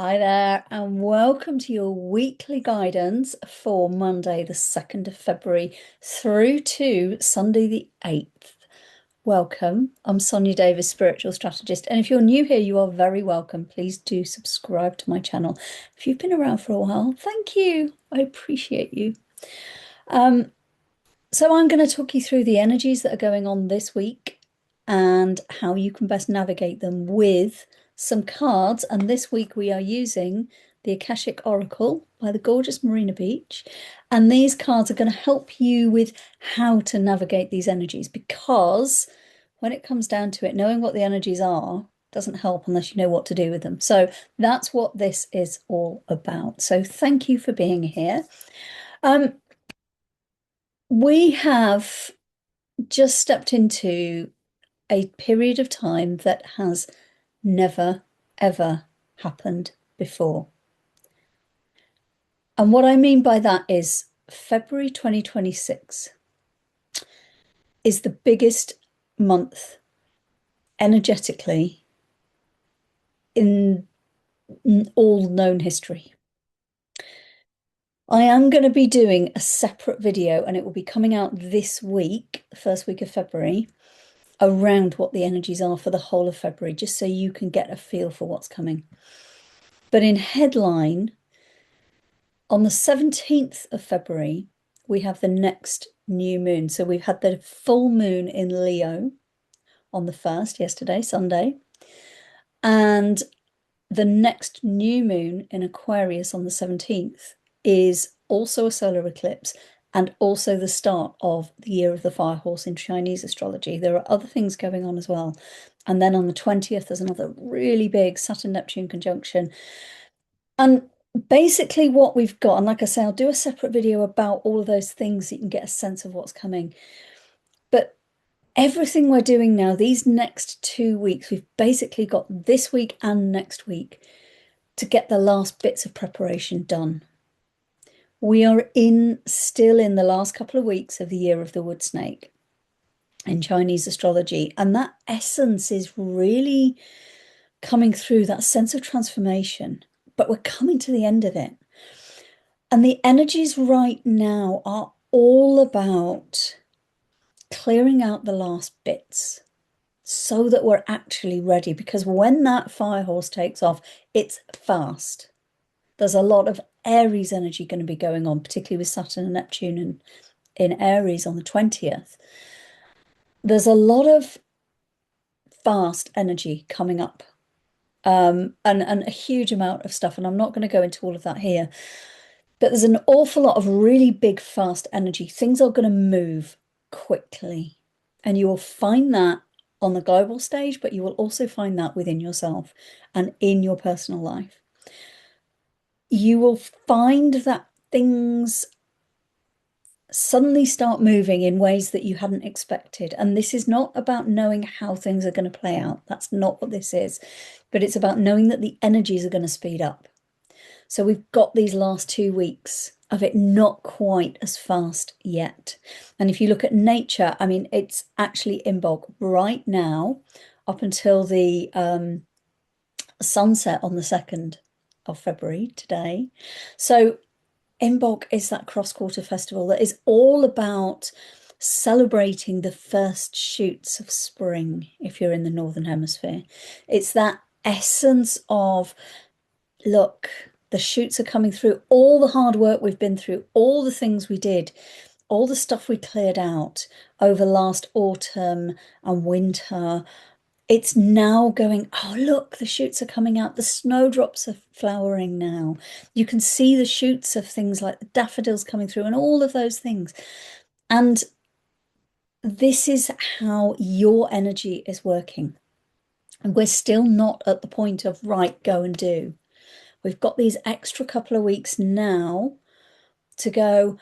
Hi there, and welcome to your weekly guidance for Monday, the 2nd of February, through to Sunday, the 8th. Welcome. I'm Sonia Davis, spiritual strategist. And if you're new here, you are very welcome. Please do subscribe to my channel. If you've been around for a while, thank you. I appreciate you. So I'm going to talk you through the energies that are going on this week and how you can best navigate them with some cards. And this week we are using the Akashic Oracle by the gorgeous Marina Beach. And these cards are going to help you with how to navigate these energies, because when it comes down to it, knowing what the energies are doesn't help unless you know what to do with them. So that's what this is all about. So thank you for being here. We have just stepped into a period of time that has never, ever happened before. And what I mean by that is February 2026 is the biggest month energetically in all known history. I am going to be doing a separate video, and it will be coming out this week, the first week of February, around what the energies are for the whole of February, just so you can get a feel for what's coming. But in headline, on the 17th of February, we have the next new moon. So we've had the full moon in Leo on the 1st, yesterday, Sunday. And the next new moon in Aquarius on the 17th is also a solar eclipse and also the start of the year of the fire horse in Chinese astrology. There are other things going on as well. And then on the 20th, there's another really big Saturn-Neptune conjunction. And basically what we've got, and like I say, I'll do a separate video about all of those things so you can get a sense of what's coming. But everything we're doing now, these next 2 weeks, we've basically got this week and next week to get the last bits of preparation done. We are still in the last couple of weeks of the year of the wood snake in Chinese astrology. And that essence is really coming through, that sense of transformation. But we're coming to the end of it. And the energies right now are all about clearing out the last bits so that we're actually ready. Because when that fire horse takes off, it's fast. There's a lot of Aries energy going to be going on, particularly with Saturn and Neptune in Aries on the 20th. There's a lot of fast energy coming up, and a huge amount of stuff. And I'm not going to go into all of that here. But there's an awful lot of really big, fast energy. Things are going to move quickly. And you will find that on the global stage, but you will also find that within yourself and in your personal life. You will find that things suddenly start moving in ways that you hadn't expected. And this is not about knowing how things are going to play out. That's not what this is. But it's about knowing that the energies are going to speed up. So we've got these last 2 weeks of it not quite as fast yet. And if you look at nature, I mean, it's actually Imbolc right now up until the sunset on the 2nd of February today. So Imbolc is that cross-quarter festival that is all about celebrating the first shoots of spring if you're in the Northern Hemisphere. It's that essence of, look, the shoots are coming through, all the hard work we've been through, all the things we did, all the stuff we cleared out over last autumn and winter. It's now going, oh, look, the shoots are coming out. The snowdrops are flowering now. You can see the shoots of things like the daffodils coming through and all of those things. And this is how your energy is working. And we're still not at the point of, right, go and do. We've got these extra couple of weeks now to go,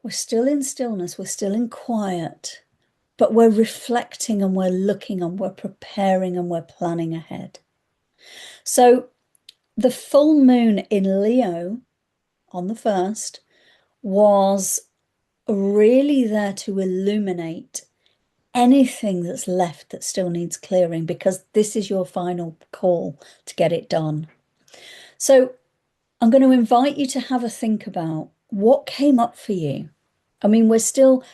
we're still in stillness, we're still in quiet, but we're reflecting and we're looking and we're preparing and we're planning ahead. So the full moon in Leo on the 1st was really there to illuminate anything that's left that still needs clearing, because this is your final call to get it done. So I'm going to invite you to have a think about what came up for you. I mean, we're still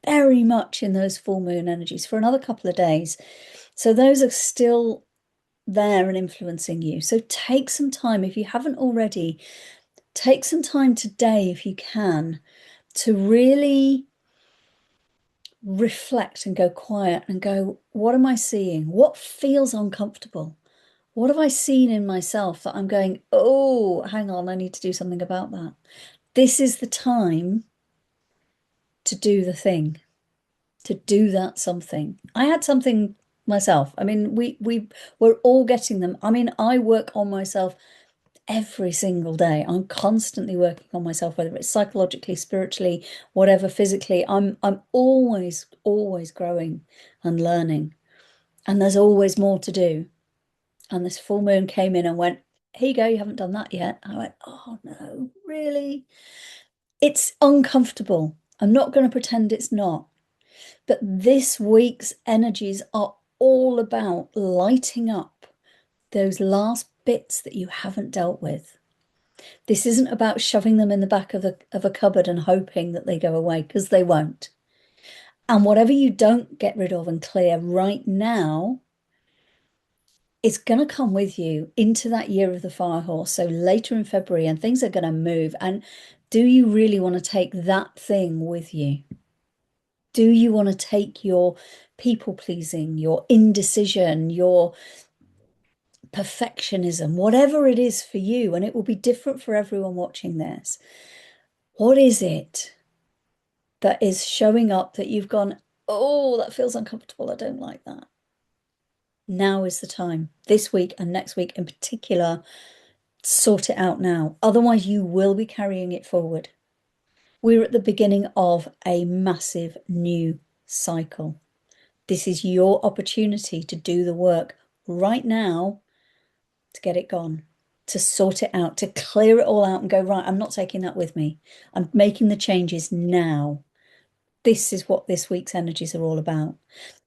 very much in those full moon energies for another couple of days. So those are still there and influencing you. So take some time, if you haven't already, take some time today, if you can, to really reflect and go quiet and go, what am I seeing? What feels uncomfortable? What have I seen in myself that I'm going, oh, hang on, I need to do something about that. This is the time to do the thing, to do that something. I had something myself. I mean, we're all getting them. I mean, I work on myself every single day. I'm constantly working on myself, whether it's psychologically, spiritually, whatever, physically. I'm always growing and learning. And there's always more to do. And this full moon came in and went, here you go, you haven't done that yet. I went, oh no, really? It's uncomfortable. I'm not going to pretend it's not. But this week's energies are all about lighting up those last bits that you haven't dealt with. This isn't about shoving them in the back of a cupboard and hoping that they go away, because they won't. And whatever you don't get rid of and clear right now, it's going to come with you into that year of the fire horse. So later in February, and things are going to move. And do you really want to take that thing with you? Do you want to take your people pleasing, your indecision, your perfectionism, whatever it is for you? And it will be different for everyone watching this. What is it that is showing up that you've gone, oh, that feels uncomfortable. I don't like that. Now is the time, this week and next week in particular, sort it out now. Otherwise, you will be carrying it forward. We're at the beginning of a massive new cycle. This is your opportunity to do the work right now to get it gone, to sort it out, to clear it all out and go, right, I'm not taking that with me. I'm making the changes now. This is what this week's energies are all about.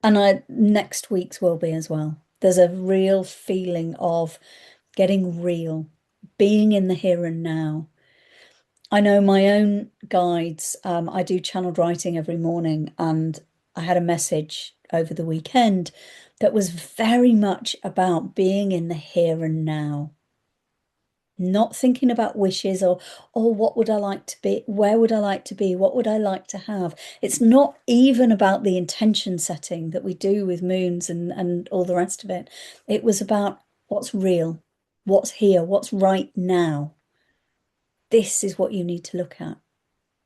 And next week's will be as well. There's a real feeling of getting real, being in the here and now. I know my own guides. I do channeled writing every morning, and I had a message over the weekend that was very much about being in the here and now, not thinking about wishes or, oh, what would I like to be? Where would I like to be? What would I like to have? It's not even about the intention setting that we do with moons and all the rest of it. It was about what's real, what's here, what's right now. This is what you need to look at.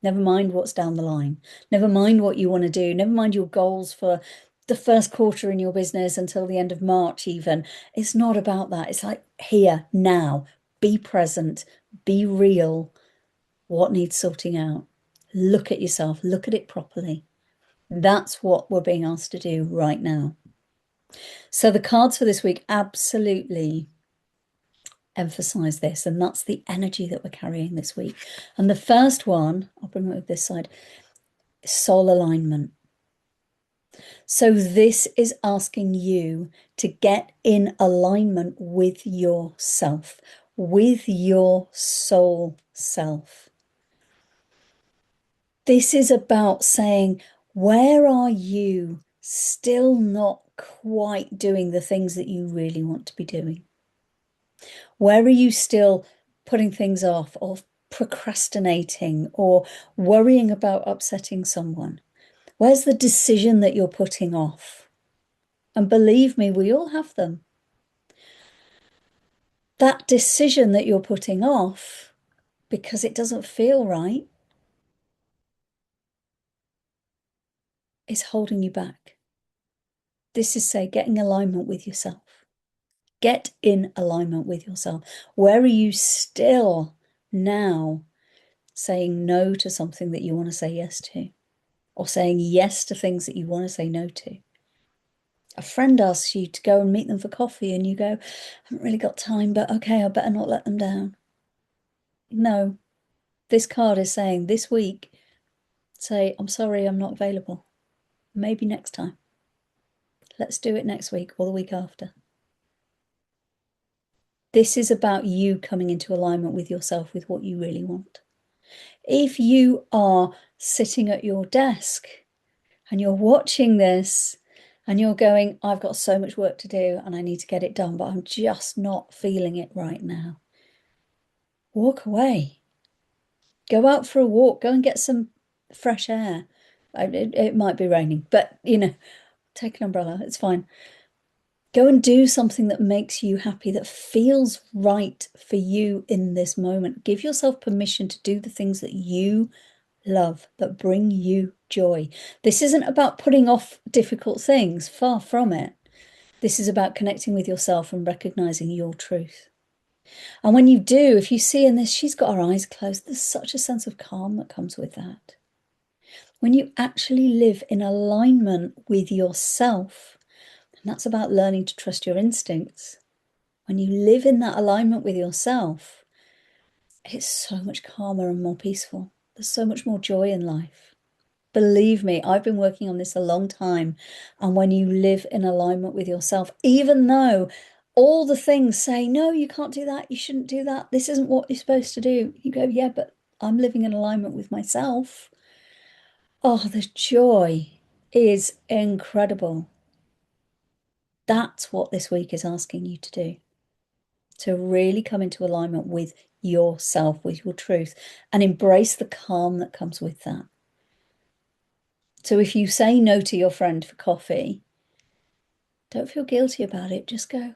Never mind what's down the line. Never mind what you want to do. Never mind your goals for the first quarter in your business until the end of March, even. It's not about that. It's like here, now. Be present, be real. What needs sorting out? Look at yourself, look at it properly. That's what we're being asked to do right now. So the cards for this week absolutely emphasize this, and that's the energy that we're carrying this week. And the first one, I'll bring it over this side, is soul alignment. So this is asking you to get in alignment with yourself, with your soul self. This is about saying, where are you still not quite doing the things that you really want to be doing? Where are you still putting things off or procrastinating or worrying about upsetting someone? Where's the decision that you're putting off? And believe me, we all have them. That decision that you're putting off because it doesn't feel right is holding you back. This is, say, getting alignment with yourself. Get in alignment with yourself. Where are you still now saying no to something that you want to say yes to? Or saying yes to things that you want to say no to? A friend asks you to go and meet them for coffee and you go, I haven't really got time, but okay, I better not let them down. No, this card is saying this week, say, I'm sorry, I'm not available. Maybe next time. Let's do it next week or the week after. This is about you coming into alignment with yourself, with what you really want. If you are sitting at your desk and you're watching this and you're going, I've got so much work to do and I need to get it done, but I'm just not feeling it right now. Walk away. Go out for a walk. Go and get some fresh air. It might be raining, but take an umbrella. It's fine. Go and do something that makes you happy, that feels right for you in this moment. Give yourself permission to do the things that you love, that bring you joy. This isn't about putting off difficult things, far from it. This is about connecting with yourself and recognizing your truth. And when you do, if you see in this, she's got her eyes closed, there's such a sense of calm that comes with that. When you actually live in alignment with yourself, and that's about learning to trust your instincts. When you live in that alignment with yourself, it's so much calmer and more peaceful. There's so much more joy in life. Believe me, I've been working on this a long time. And when you live in alignment with yourself, even though all the things say, no, you can't do that, you shouldn't do that, this isn't what you're supposed to do. You go, yeah, but I'm living in alignment with myself. Oh, the joy is incredible. That's what this week is asking you to do. To really come into alignment with yourself, with your truth, and embrace the calm that comes with that. So if you say no to your friend for coffee, don't feel guilty about it. Just go,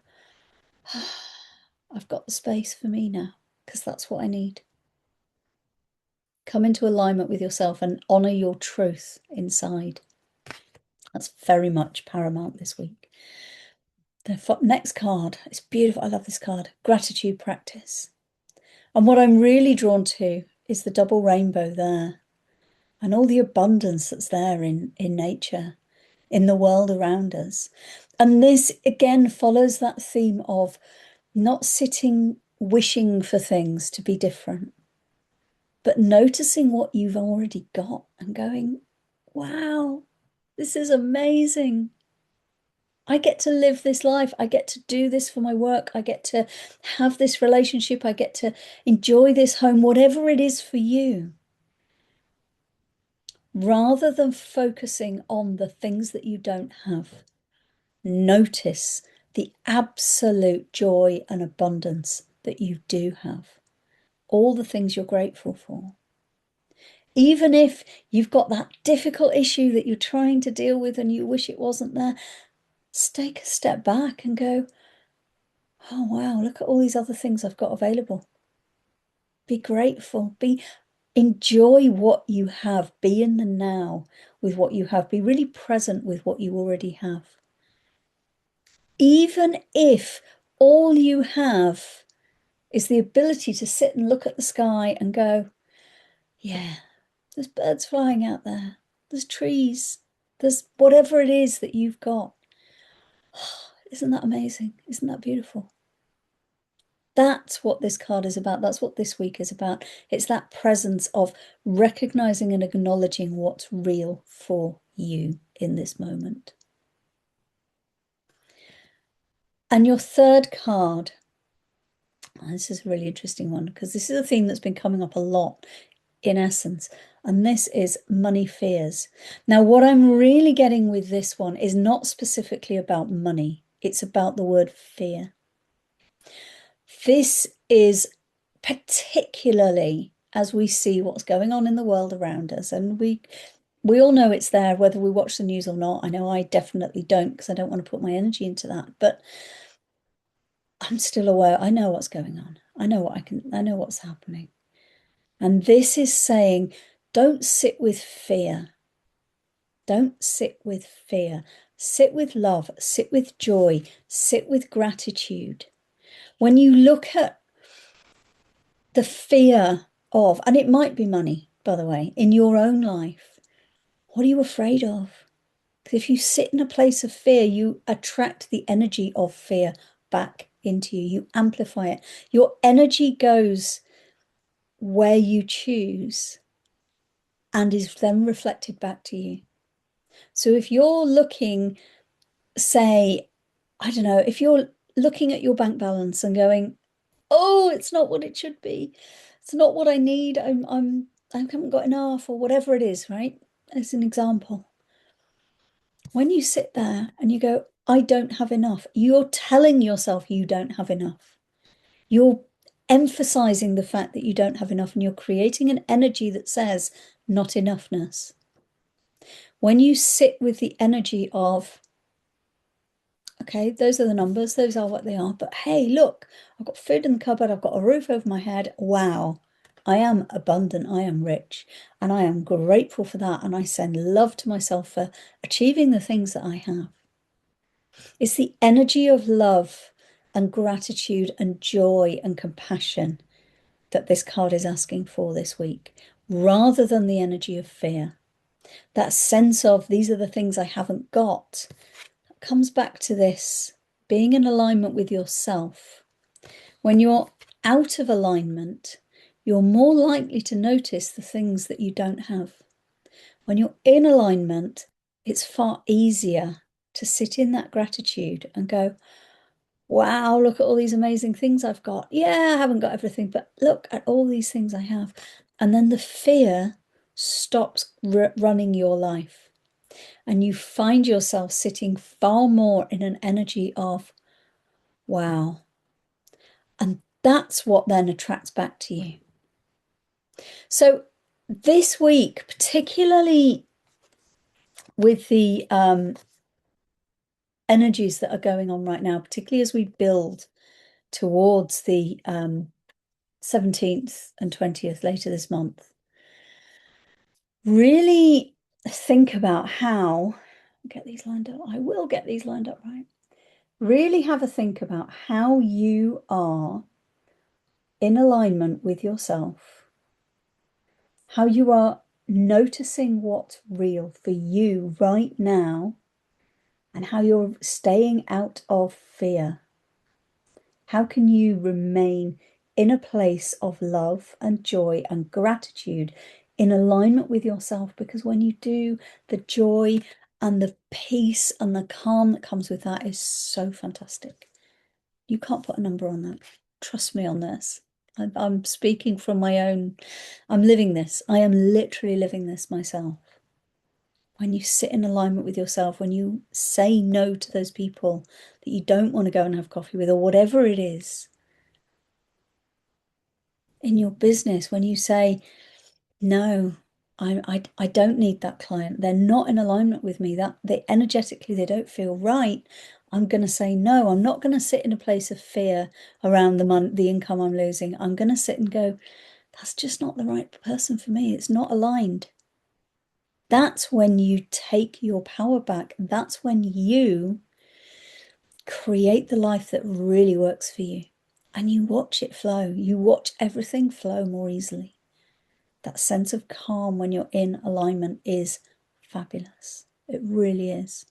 I've got the space for me now, because that's what I need. Come into alignment with yourself and honor your truth inside. That's very much paramount this week. The next card, it's beautiful. I love this card. Gratitude practice. And what I'm really drawn to is the double rainbow there and all the abundance that's there in nature, in the world around us. And this again follows that theme of not sitting wishing for things to be different, but noticing what you've already got and going, wow, this is amazing. I get to live this life. I get to do this for my work. I get to have this relationship. I get to enjoy this home, whatever it is for you. Rather than focusing on the things that you don't have, notice the absolute joy and abundance that you do have. All the things you're grateful for. Even if you've got that difficult issue that you're trying to deal with and you wish it wasn't there, take a step back and go, oh, wow, look at all these other things I've got available. Be grateful. Enjoy what you have. Be in the now with what you have. Be really present with what you already have. Even if all you have is the ability to sit and look at the sky and go, yeah, there's birds flying out there. There's trees. There's whatever it is that you've got. Isn't that amazing? Isn't that beautiful? That's what this card is about. That's what this week is about. It's that presence of recognizing and acknowledging what's real for you in this moment. And your third card, this is a really interesting one because this is a theme that's been coming up a lot in essence, and this is money fears. Now, what I'm really getting with this one is not specifically about money. It's about the word fear. This is particularly as we see what's going on in the world around us, and we all know it's there whether we watch the news or not. I know I definitely don't because I don't want to put my energy into that, but I'm still aware. I know what's going on. I know what's happening. And this is saying, don't sit with fear. Don't sit with fear. Sit with love, sit with joy, sit with gratitude. When you look at the fear of, and it might be money, by the way, in your own life, what are you afraid of? Because if you sit in a place of fear, you attract the energy of fear back into you. You amplify it. Your energy goes where you choose and is then reflected back to you. So if you're looking, say, I don't know, if you're looking at your bank balance and going, oh, it's not what it should be. It's not what I need. I haven't got enough or whatever it is, right? As an example. When you sit there and you go, I don't have enough, you're telling yourself you don't have enough. You're emphasizing the fact that you don't have enough and you're creating an energy that says not enoughness. When you sit with the energy of, okay, those are the numbers, those are what they are, but hey, look, I've got food in the cupboard, I've got a roof over my head. Wow, I am abundant, I am rich, and I am grateful for that. And I send love to myself for achieving the things that I have. It's the energy of love and gratitude and joy and compassion that this card is asking for this week, rather than the energy of fear. That sense of these are the things I haven't got comes back to this being in alignment with yourself. When you're out of alignment, you're more likely to notice the things that you don't have. When you're in alignment, it's far easier to sit in that gratitude and go, wow, look at all these amazing things I've got. Yeah, I haven't got everything, but look at all these things I have. And then the fear stops running your life. And you find yourself sitting far more in an energy of, wow. And that's what then attracts back to you. So this week, particularly with the energies that are going on right now, particularly as we build towards the 17th and 20th later this month, really think about how, get these lined up. I will get these lined up right. Really have a think about how you are in alignment with yourself, how you are noticing what's real for you right now, and how you're staying out of fear. How can you remain in a place of love and joy and gratitude in alignment with yourself? Because when you do, the joy and the peace and the calm that comes with that is so fantastic. You can't put a number on that. Trust me on this. I'm speaking from my own, I'm living this. I am literally living this myself. When you sit in alignment with yourself, when you say no to those people that you don't want to go and have coffee with, or whatever it is, in your business, when you say, no, I don't need that client. They're not in alignment with me. That they energetically they don't feel right. I'm going to say no. I'm not going to sit in a place of fear around the income I'm losing. I'm going to sit and go, that's just not the right person for me. It's not aligned. That's when you take your power back. That's when you create the life that really works for you. And you watch it flow. You watch everything flow more easily. That sense of calm when you're in alignment is fabulous. It really is.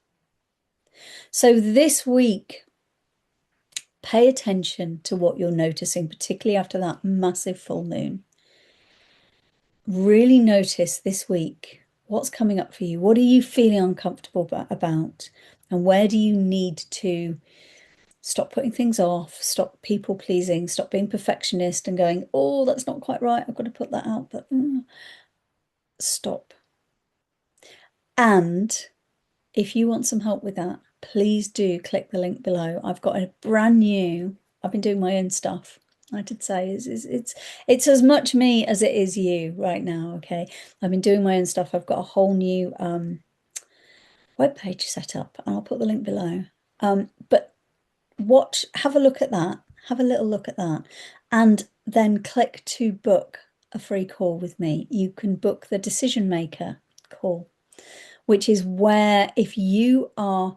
So this week, pay attention to what you're noticing, particularly after that massive full moon. Really notice this week what's coming up for you. What are you feeling uncomfortable about? And where do you need to stop putting things off, stop people pleasing, stop being perfectionist and going, oh, that's not quite right. I've got to put that out, but stop. And if you want some help with that, please do click the link below. I've got a brand new, I've been doing my own stuff. I did say it's as much me as it is you right now, okay? I've been doing my own stuff. I've got a whole new web page set up, and I'll put the link below. But have a look at that, have a little look at that, and then click to book a free call with me. You can book the decision maker call, which is where if you are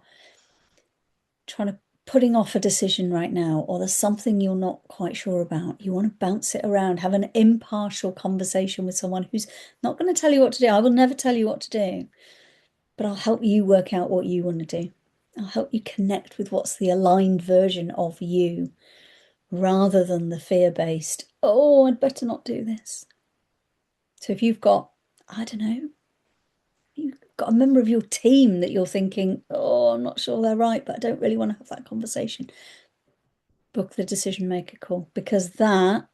putting off a decision right now, or there's something you're not quite sure about, you want to bounce it around, have an impartial conversation with someone who's not going to tell you what to do. I will never tell you what to do, but I'll help you work out what you want to do. I'll help you connect with what's the aligned version of you, rather than the fear-based, oh, I'd better not do this. So if you've got, I don't know, you've got a member of your team that you're thinking, oh, I'm not sure they're right, but I don't really want to have that conversation. Book the decision maker call, because that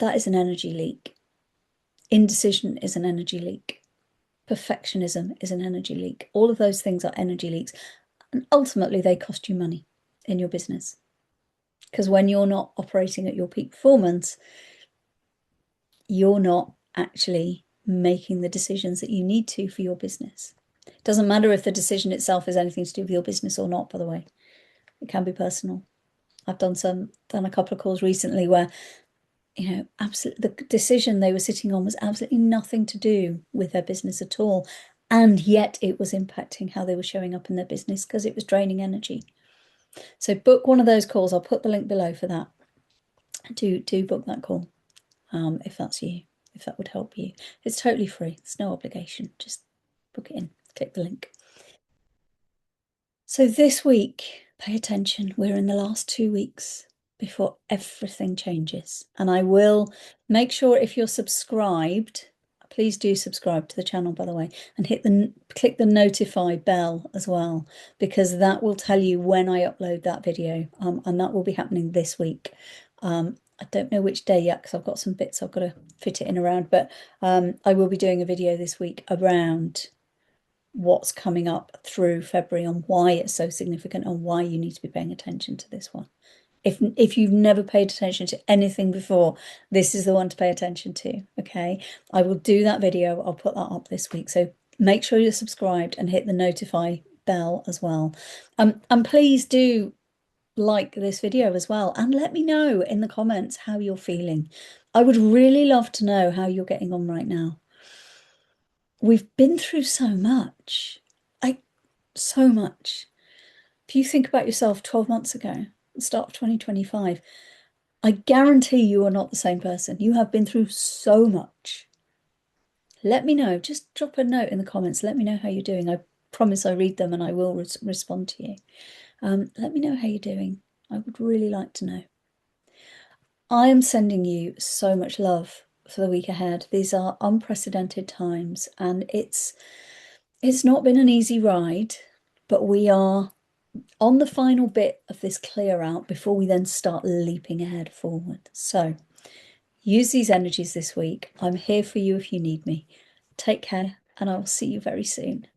is an energy leak. Indecision is an energy leak. Perfectionism is an energy leak. All of those things are energy leaks. And ultimately, they cost you money in your business. Because when you're not operating at your peak performance, you're not actually making the decisions that you need to for your business. It doesn't matter if the decision itself is anything to do with your business or not, by the way. It can be personal. I've done a couple of calls recently where, absolutely the decision they were sitting on was absolutely nothing to do with their business at all. And yet it was impacting how they were showing up in their business because it was draining energy. So book one of those calls. I'll put the link below for that. Do book that call, if that's you, if that would help you. It's totally free. It's no obligation. Just book it in. Click the link. So this week, pay attention. We're in the last 2 weeks before everything changes. And I will make sure, if you're subscribed, please do subscribe to the channel, by the way, and click the notify bell as well, because that will tell you when I upload that video. And that will be happening this week. I don't know which day yet, because I've got some bits I've got to fit it in around, but I will be doing a video this week around what's coming up through February and why it's so significant and why you need to be paying attention to this one. If you've never paid attention to anything before, this is the one to pay attention to, okay? I will do that video. I'll put that up this week. So make sure you're subscribed and hit the notify bell as well. And please do like this video as well, and let me know in the comments how you're feeling. I would really love to know how you're getting on right now. We've been through so much, so much. If you think about yourself 12 months ago, the start of 2025, I guarantee you are not the same person. You have been through so much. Let me know. Just drop a note in the comments. Let me know how you're doing. I promise I read them and I will respond to you. Let me know how you're doing. I would really like to know. I am sending you so much love for the week ahead. These are unprecedented times, and it's not been an easy ride, but we are on the final bit of this clear out before we then start leaping ahead forward. So use these energies this week. I'm here for you if you need me. Take care, and I will see you very soon.